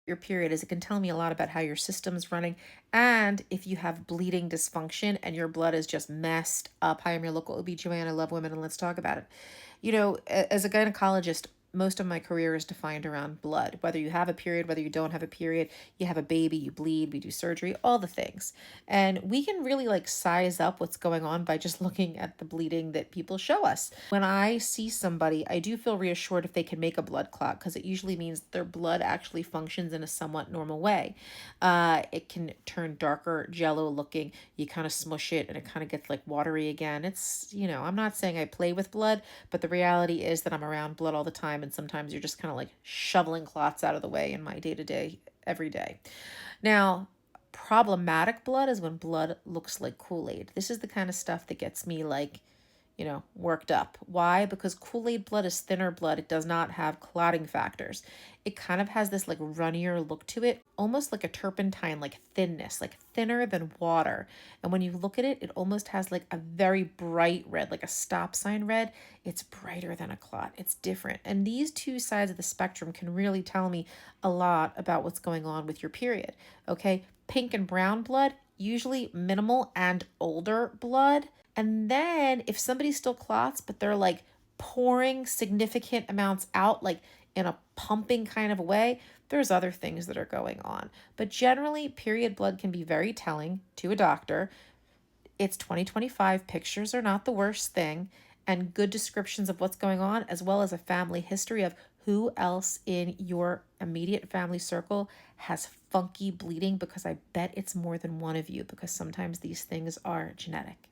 your period is it can tell me a lot about how your system's running and if you have bleeding dysfunction and your blood is just messed up. Hi, I'm your local OB/GYN. I love women and let's talk about it. As a gynecologist, most of my career is defined around blood. Whether you have a period, whether you don't have a period, you have a baby, you bleed, we do surgery, all the things. And we can really like size up what's going on by just looking at the bleeding that people show us. When I see somebody, I do feel reassured if they can make a blood clot because it usually means their blood actually functions in a somewhat normal way. It can turn darker, jello looking. You kind of smush it and it kind of gets like watery again. I'm not saying I play with blood, but the reality is that I'm around blood all the time. And sometimes you're just kind of like shoveling clots out of the way in my day to day, every day. Now, problematic blood is when blood looks like Kool-Aid. This is the kind of stuff that gets me like, worked up. Why? Because Kool-Aid blood is thinner blood. It does not have clotting factors. It kind of has this like runnier look to it, almost like a turpentine, like thinness, like thinner than water. And when you look at it, it almost has like a very bright red, like a stop sign red. It's brighter than a clot. It's different. And these two sides of the spectrum can really tell me a lot about what's going on with your period. Okay. Pink and brown blood, usually minimal and older blood. And then if somebody still clots, but they're like pouring significant amounts out, like in a pumping kind of a way, there's other things that are going on. But generally, period blood can be very telling to a doctor. It's 2025. Pictures are not the worst thing, and good descriptions of what's going on, as well as a family history of who else in your immediate family circle has funky bleeding, because I bet it's more than one of you, because sometimes these things are genetic.